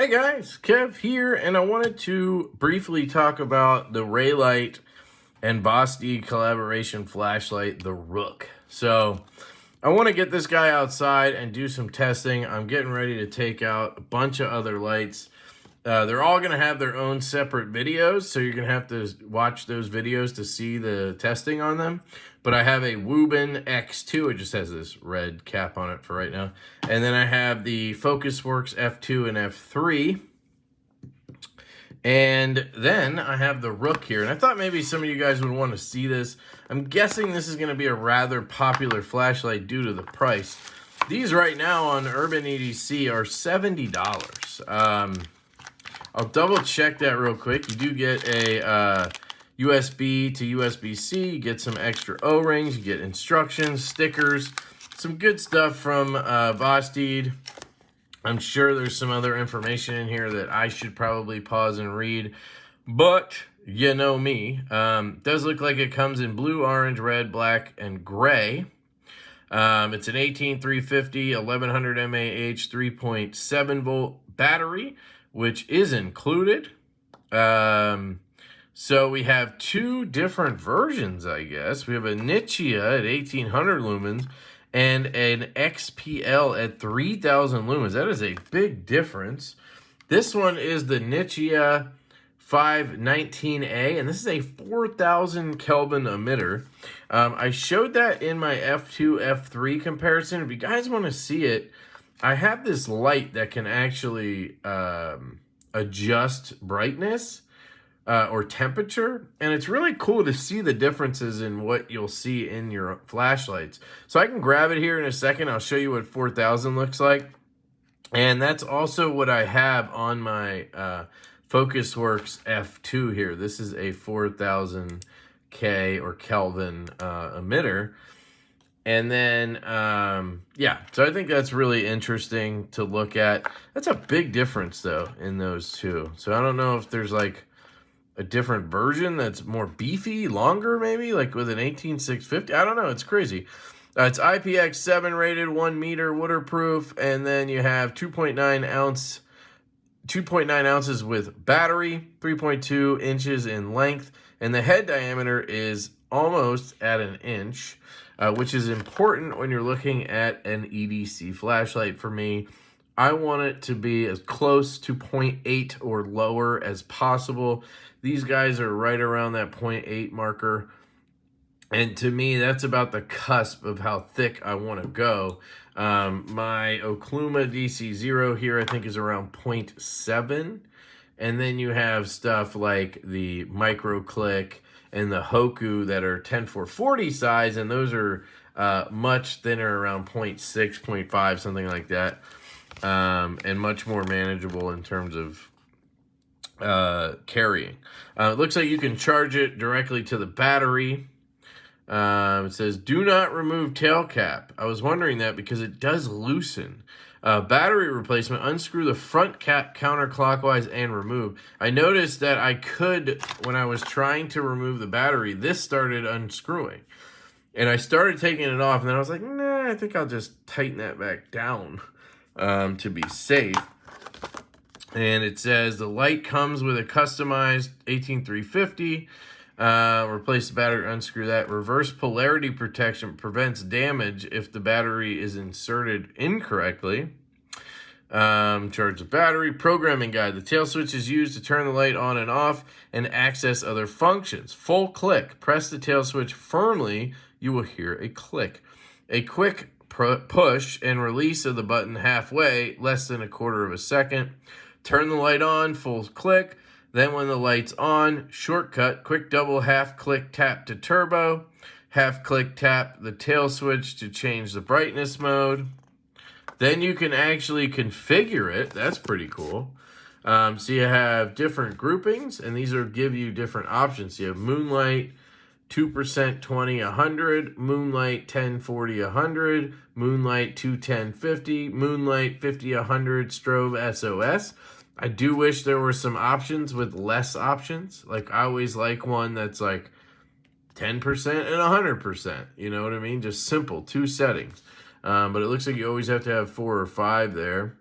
Hey guys, Kev here, and I wanted to briefly talk about the Reylight and Vosteed collaboration flashlight, the Rook. So I want to get this guy outside and do some testing. I'm getting ready to take out a bunch of other lights. They're all going to have their own separate videos, so you're going to have to watch those videos to see the testing on them. But I have a Woobin X2. It just has this red cap on it for right now. And then I have the FocusWorks F2 and F3. And then I have the Rook here. And I thought maybe some of you guys would want to see this. I'm guessing this is going to be a rather popular flashlight due to the price. These right now on Urban EDC are $70. I'll double check that real quick. You do get a USB to USB-C, you get some extra O-rings, you get instructions, stickers, some good stuff from Vosteed. I'm sure there's some other information in here that I should probably pause and read, but you know me. Does look like it comes in blue, orange, red, black, and gray. It's an 18350, 1100 mAh, 3.7 volt battery, which is included. So we have two different versions, I guess. We have a Nichia at 1800 lumens and an XPL at 3000 lumens. That is a big difference. This one is the Nichia 519A, and this is a 4000 Kelvin emitter. I showed that in my F2, F3 comparison. If you guys want to see it, I have this light that can actually adjust brightness or temperature, and it's really cool to see the differences in what you'll see in your flashlights. So I can grab it here in a second. I'll show you what 4000 looks like, and that's also what I have on my FocusWorks F2 here. This is a 4000 K or Kelvin emitter. And then, yeah, so I think that's really interesting to look at. That's a big difference, though, in those two. So I don't know if there's, like, a different version that's more beefy, longer, maybe, like with an 18650. I don't know. It's crazy. It's IPX7 rated, 1 meter waterproof, and then you have 2.9 ounces with battery, 3.2 inches in length, and the head diameter is almost at an inch. Which is important when you're looking at an EDC flashlight. For me, I want it to be as close to 0.8 or lower as possible. These guys are right around that 0.8 marker. And to me, that's about the cusp of how thick I want to go. My Okluma DC0 here, I think, is around 0.7. And then you have stuff like the Micro Click and the Hoku that are 10-440 size, and those are much thinner, around 0.6, 0.5, something like that, and much more manageable in terms of carrying. It looks like you can charge it directly to the battery. It says, do not remove tail cap. I was wondering that because it does loosen. Battery replacement, unscrew the front cap counterclockwise and remove. I noticed that I could, when I was trying to remove the battery, this started unscrewing. And I started taking it off, and then I was like, nah, I think I'll just tighten that back down to be safe. And it says the light comes with a customized 18350. Replace the battery, unscrew that. Reverse polarity protection prevents damage if the battery is inserted incorrectly. Charge the battery. Programming guide. The tail switch is used to turn the light on and off and access other functions. Full click. Press the tail switch firmly. You will hear a click. A quick push and release of the button halfway, less than a quarter of a second. Turn the light on. Full click. Then when the light's on, shortcut, quick double half click tap to turbo, half click tap the tail switch to change the brightness mode. Then you can actually configure it. That's pretty cool. So you have different groupings, and these are give you different options. You have Moonlight, 2%, 20, 100, Moonlight, 10, 40, 100, Moonlight, 210, 50, Moonlight, 50, 100, Strobe, SOS. I do wish there were some options with less options. Like, I always like one that's like 10% and 100%. You know what I mean? Just simple, 2 settings. But it looks like you always have to have 4 or 5 there.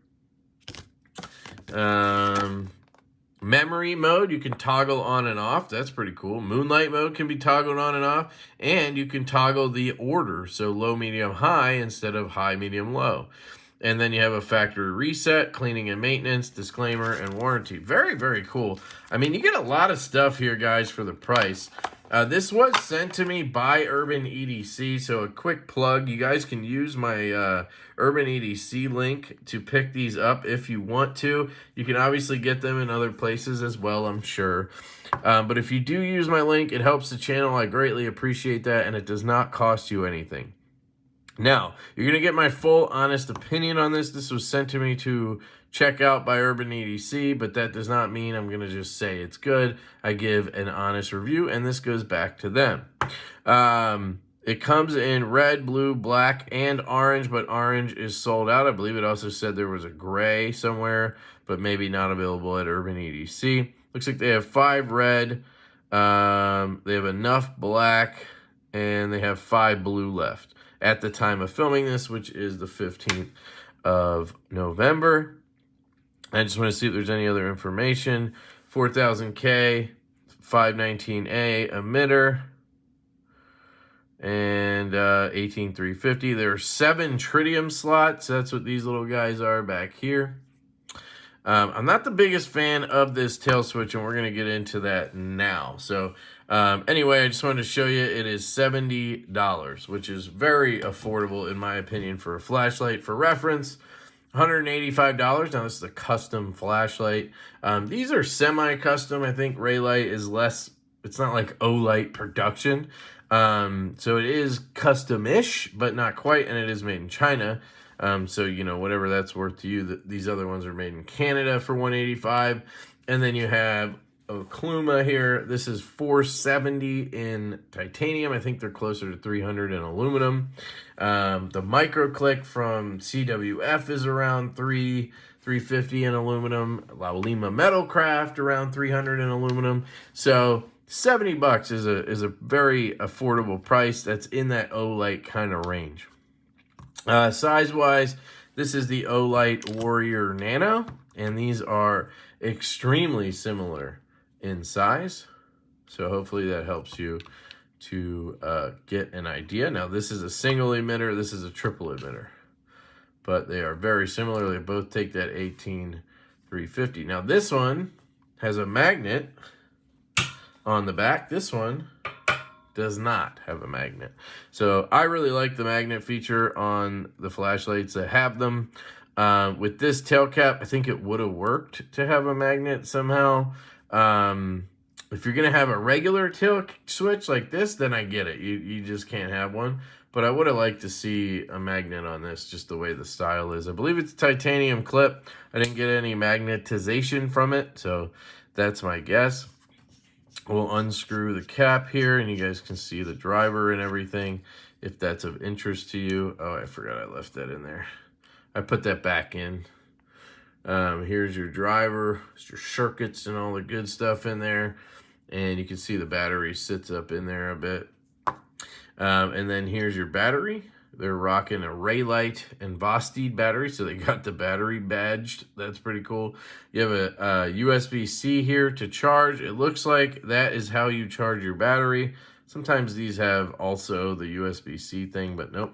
Memory mode, you can toggle on and off. That's pretty cool. Moonlight mode can be toggled on and off. And you can toggle the order. So low, medium, high instead of high, medium, low. And then you have a factory reset, cleaning and maintenance, disclaimer, and warranty. Very, very cool. I mean, you get a lot of stuff here, guys, for the price. This was sent to me by Urban EDC, so a quick plug. You guys can use my Urban EDC link to pick these up if you want to. You can obviously get them in other places as well, I'm sure. But if you do use my link, it helps the channel. I greatly appreciate that, and it does not cost you anything. Now, you're going to get my full honest opinion on this. This was sent to me to check out by Urban EDC, but that does not mean I'm going to just say it's good. I give an honest review, and this goes back to them. It comes in red, blue, black, and orange, but orange is sold out. I believe it also said there was a gray somewhere, but maybe not available at Urban EDC. Looks like they have 5 red, they have enough black, and they have 5 blue left at the time of filming this, which is the 15th of November. I just want to see if there's any other information. 4000K, 519A emitter, and 18350. There are 7 tritium slots. That's what these little guys are back here. I'm not the biggest fan of this tail switch, and we're going to get into that now. So anyway, I just wanted to show you it is $70, which is very affordable in my opinion for a flashlight. For reference, $185. Now this is a custom flashlight. These are semi-custom. I think Reylight is less, it's not like Olight production. So it is custom-ish, but not quite, and it is made in China. So, you know, whatever that's worth to you, these other ones are made in Canada for $185. And then you have a Kluma here. This is $470 in titanium. I think they're closer to $300 in aluminum. The micro-click from CWF is around $350 in aluminum. La Lima Metalcraft around $300 in aluminum. So $70 is a very affordable price. That's in that Olight kind of range. Size-wise, this is the Olight Warrior Nano, and these are extremely similar in size. So hopefully that helps you to get an idea. Now, this is a single emitter. This is a triple emitter. But they are very similar. They both take that 18350. Now, this one has a magnet on the back. This one does not have a magnet. So I really like the magnet feature on the flashlights that have them. With this tail cap, I think it would have worked to have a magnet somehow. If you're going to have a regular tail switch like this, then I get it. You just can't have one. But I would have liked to see a magnet on this, just the way the style is. I believe it's a titanium clip. I didn't get any magnetization from it, so that's my guess. We'll unscrew the cap here, and you guys can see the driver and everything, if that's of interest to you. Oh, I forgot I left that in there. I put that back in. Here's your driver, it's your circuits and all the good stuff in there. And you can see the battery sits up in there a bit. And then here's your battery. They're rocking a Reylight and Vosteed battery, so they got the battery badged. That's pretty cool. You have a USB-C here to charge. It looks like that is how you charge your battery. Sometimes these have also the USB-C thing, but nope.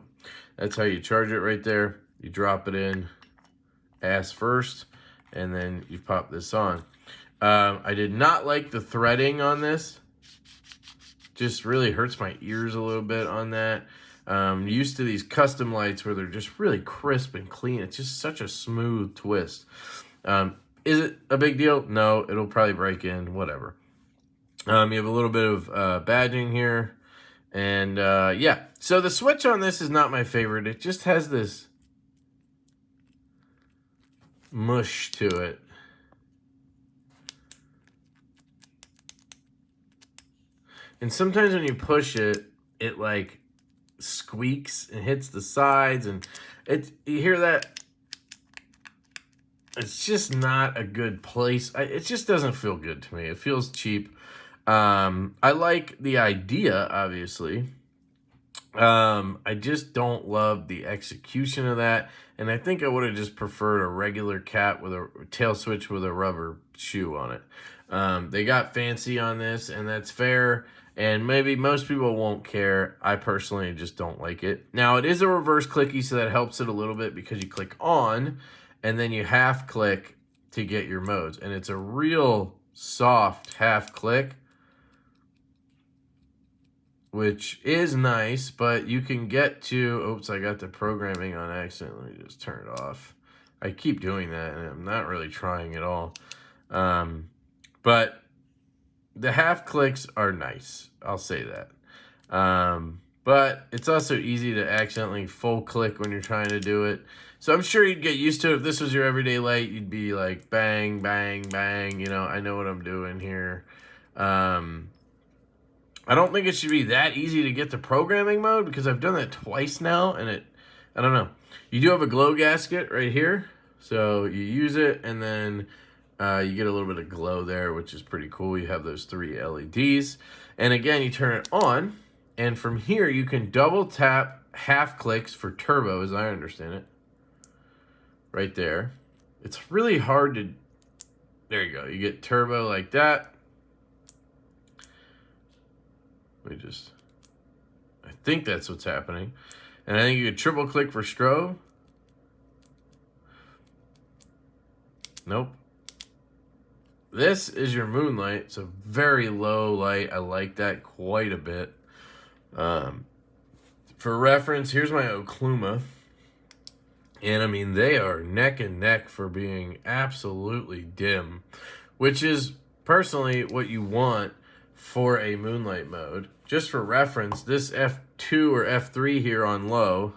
That's how you charge it right there. You drop it in ass first, and then you pop this on. I did not like the threading on this. Just really hurts my ears a little bit on that. Used to these custom lights where they're just really crisp and clean. It's just such a smooth twist. Is it a big deal? No, it'll probably break in, whatever. You have a little bit of badging here. And yeah, so the switch on this is not my favorite. It just has this mush to it. And sometimes when you push it, it like squeaks and hits the sides, and you hear that. It's just not a good place. It just doesn't feel good to me. It feels cheap. I like the idea, obviously. I just don't love the execution of that, and I think I would have just preferred a regular cap with a tail switch with a rubber shoe on it. They got fancy on this, and that's fair, and maybe most people won't care. I personally just don't like it. Now, it is a reverse clicky, so that helps it a little bit because you click on, and then you half click to get your modes, and it's a real soft half click, which is nice, but you can get to, oops, I got the programming on accident. Let me just turn it off. I keep doing that, and I'm not really trying at all. But the half clicks are nice. I'll say that. But it's also easy to accidentally full click when you're trying to do it. So I'm sure you'd get used to it. If this was your everyday light, you'd be like, bang, bang, bang. You know, I know what I'm doing here. I don't think it should be that easy to get to programming mode because I've done that twice now, and I don't know. You do have a glow gasket right here, so you use it, and then you get a little bit of glow there, which is pretty cool. You have those 3 LEDs, and again, you turn it on, and from here, you can double tap half clicks for turbo, as I understand it, right there. It's really hard to, there you go. You get turbo like that. I think that's what's happening. And I think you could triple click for strobe. Nope. This is your moonlight. It's a very low light. I like that quite a bit. For reference, here's my Okluma. And I mean, they are neck and neck for being absolutely dim, which is personally what you want for a moonlight mode. Just for reference, this F2 or F3 here on low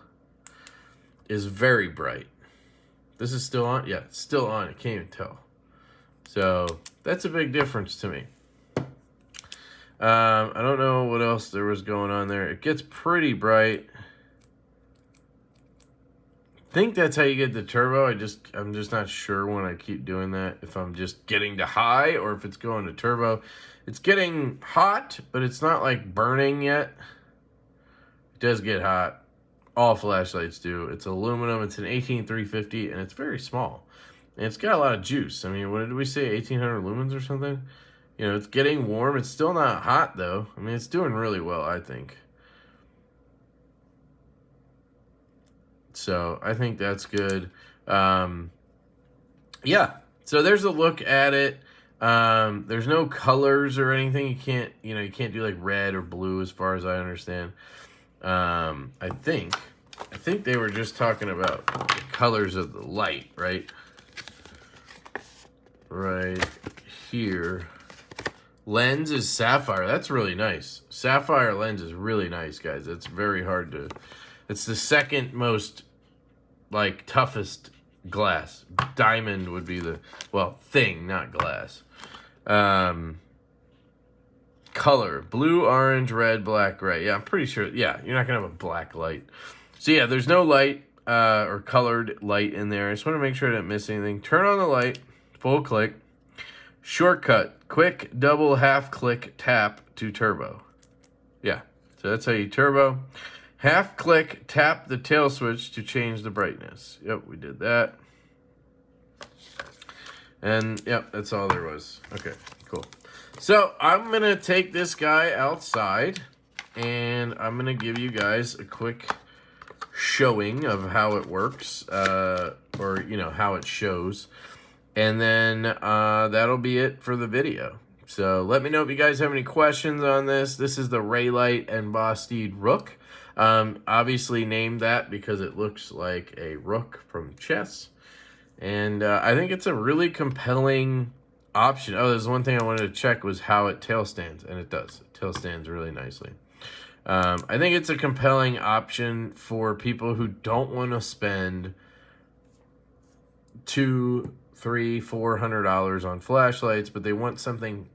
is very bright. This is still on? Yeah, it's still on. I can't even tell. So that's a big difference to me. I don't know what else there was going on there. It gets pretty bright. I think that's how you get the turbo. I'm just not sure when I keep doing that, if I'm just getting to high or if it's going to turbo. It's getting hot, but it's not like burning yet. It does get hot. All flashlights do. It's aluminum. It's an 18350, and it's very small. And it's got a lot of juice. I mean, what did we say? 1800 lumens or something? You know, it's getting warm. It's still not hot, though. I mean, it's doing really well, I think. So I think that's good. Yeah. So there's a look at it. There's no colors or anything. You can't do like red or blue as far as I understand. I think they were just talking about the colors of the light, right? Right here. Lens is sapphire. That's really nice. Sapphire lens is really nice, guys. It's very hard to, it's the second most like toughest glass. Diamond would be the, well, thing, not glass. Color, blue, orange, red, black, gray. Yeah, I'm pretty sure. Yeah, you're not gonna have a black light. So yeah, there's no light or colored light in there. I just want to make sure I didn't miss anything. Turn on the light, full click. Shortcut, quick double half click tap to turbo. Yeah, so that's how you turbo. Half click, tap the tail switch to change the brightness. Yep, we did that. And yep, that's all there was. Okay, cool. So I'm going to take this guy outside and I'm going to give you guys a quick showing of how it works, or, you know, how it shows. And then that'll be it for the video. So let me know if you guys have any questions on this. This is the Reylight and Vosteed Rook. Obviously named that because it looks like a rook from chess. And I think it's a really compelling option. Oh, there's one thing I wanted to check was how it tail stands. And it does. It tail stands really nicely. I think it's a compelling option for people who don't want to spend $200, $300, $400 on flashlights, but they want something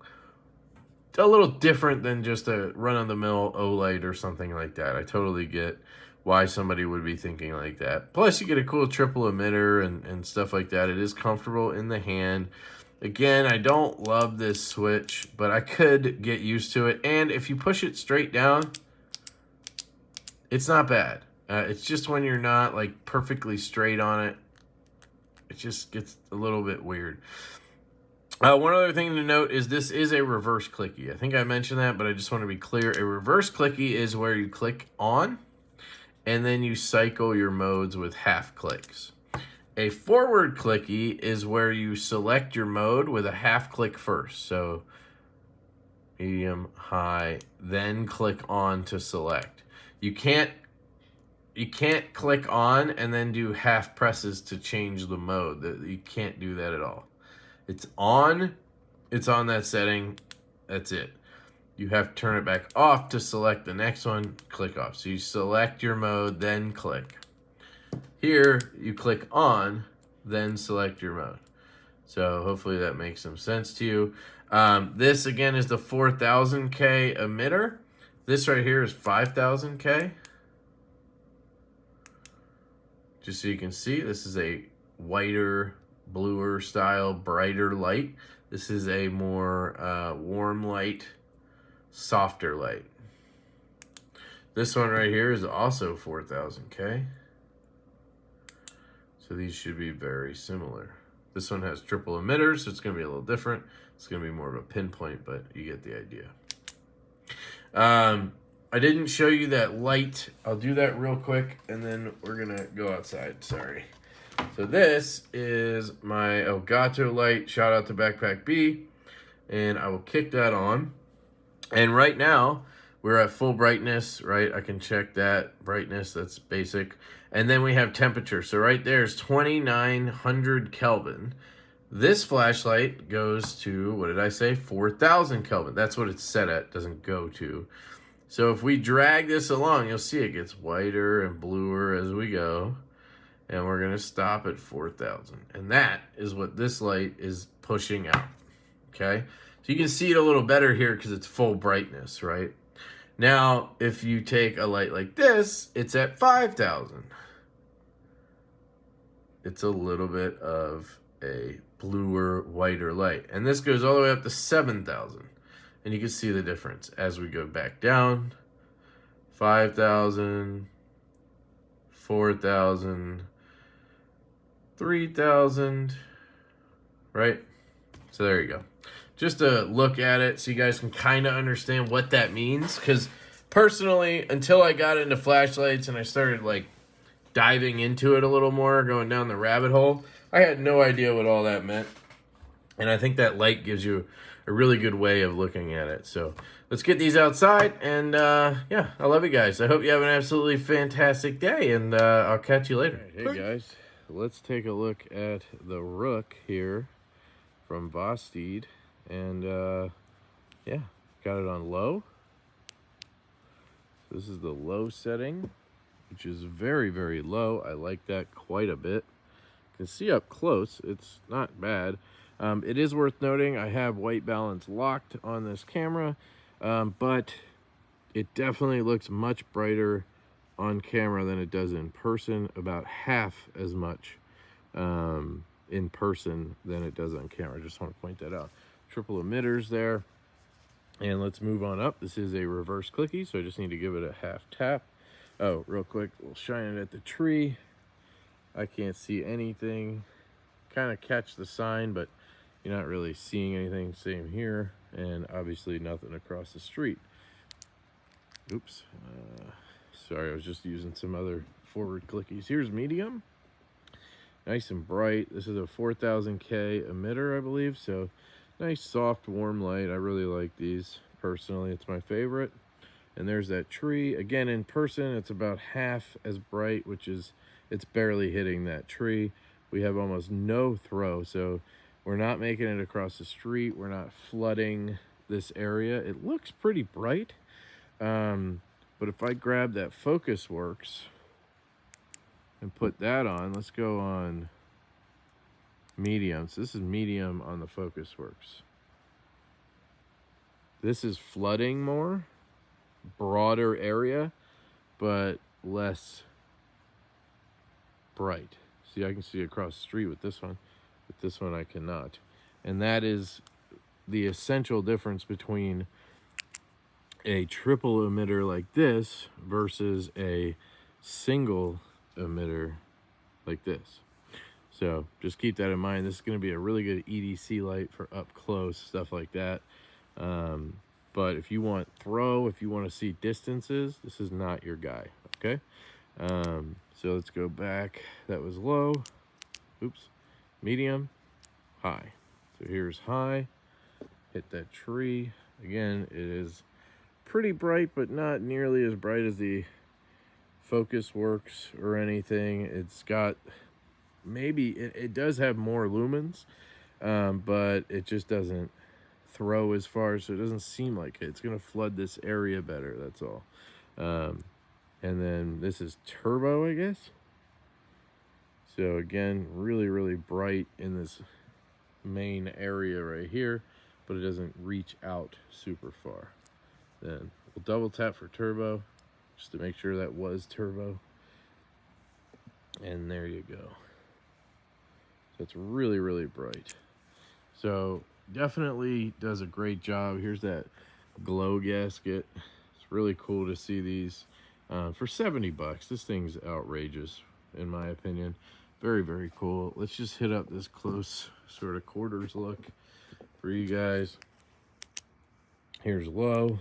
a little different than just a run-of-the-mill OLED or something like that. I totally get why somebody would be thinking like that. Plus, you get a cool triple emitter and stuff like that. It is comfortable in the hand. Again, I don't love this switch, but I could get used to it. And if you push it straight down, It's not bad. It's just when you're not like perfectly straight on it, it just gets a little bit weird. One other thing to note is this is a reverse clicky. I think I mentioned that, but I just want to be clear. A reverse clicky is where you click on and then you cycle your modes with half clicks. A forward clicky is where you select your mode with a half click first. So medium, high, then click on to select. You can't click on and then do half presses to change the mode. You can't do that at all. It's on that setting, that's it. You have to turn it back off to select the next one, click off. So you select your mode, then click. Here, you click on, then select your mode. So hopefully that makes some sense to you. This again is the 4000K emitter. This right here is 5000K. Just so you can see, this is a whiter, bluer style, brighter light. This is a more warm light, softer light. This one right here is also 4000K. So these should be very similar. This one has triple emitters, so it's going to be a little different. It's going to be more of a pinpoint, but you get the idea. I didn't show you that light. I'll do that real quick, and then we're going to go outside. Sorry. So this is my Elgato light. Shout out to Backpack B. And I will kick that on. And right now, we're at full brightness, right? I can check that brightness. That's basic. And then we have temperature. So right there is 2900 Kelvin. This flashlight goes to, what did I say? 4000 Kelvin. That's what it's set at. Doesn't go to. So if we drag this along, you'll see it gets whiter and bluer as we go. And we're going to stop at 4000. And that is what this light is pushing out. Okay? So you can see it a little better here because it's full brightness, right? Now, if you take a light like this, it's at 5000. It's a little bit of a bluer, whiter light. And this goes all the way up to 7000. And you can see the difference as we go back down. 5000, 4000, 3000, right? So there you go. Just a look at it so you guys can kind of understand what that means. Because personally, until I got into flashlights and I started like diving into it a little more, going down the rabbit hole, I had no idea what all that meant. And I think that light gives you a really good way of looking at it. So let's get these outside. And yeah, I love you guys. I hope you have an absolutely fantastic day. And I'll catch you later. Hey guys, let's take a look at the Rook here from Vosteed. And yeah, got it on low. This is the low setting, which is very, very low. I like that quite a bit. You can see up close, it's not bad. It is worth noting I have white balance locked on this camera, but it definitely looks much brighter on camera than it does in person, about half as much in person than it does on camera. I just want to point that out. Triple emitters there. And let's move on up. This is a reverse clicky, so I just need to give it a half tap. Oh, real quick, we'll shine it at the tree. I can't see anything. Kind of catch the sign, but you're not really seeing anything. Same here, and obviously nothing across the street. Oops. Sorry, I was just using some other forward clickies. Here's medium. Nice and bright. This is a 4000K emitter, I believe, so nice, soft, warm light. I really like these. Personally, it's my favorite. And there's that tree. Again, in person, it's about half as bright, which is, it's barely hitting that tree. We have almost no throw, so we're not making it across the street. We're not flooding this area. It looks pretty bright. But if I grab that Focus Works and put that on, let's go on medium. So this is medium on the Focus Works. This is flooding more, broader area, but less bright. See, I can see across the street with this one. With this one, I cannot. And that is the essential difference between a triple emitter like this versus a single emitter like this. So just keep that in mind. This is going to be a really good EDC light for up close, stuff like that. But if you want throw, if you want to see distances, this is not your guy, okay? So let's go back. That was low. Oops. Medium, high. So here's high. Hit that tree. Again, it is pretty bright, but not nearly as bright as the Focus Works or anything. It's got maybe it does have more lumens, but it just doesn't throw as far, so it doesn't seem like it. It's gonna flood this area better, that's all. And then this is turbo, I guess. So again, really bright in this main area right here, but it doesn't reach out super far. Then we'll double tap for turbo just to make sure that was turbo, and there you go. So it's really bright. So definitely does a great job. Here's that glow gasket. It's really cool to see these for 70 bucks. This thing's outrageous in my opinion. Very cool. Let's just hit up this close sort of quarters look for you guys. Here's low,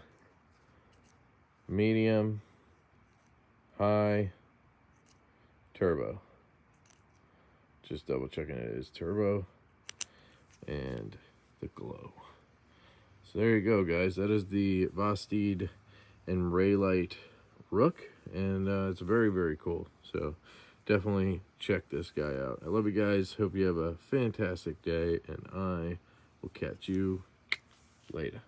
medium, high, turbo. Just double checking it is turbo, and the glow. So there you go, guys. That is the Vosteed and Reylight Rook, and it's very cool. So definitely check this guy out. I love you guys. Hope you have a fantastic day, and I will catch you later.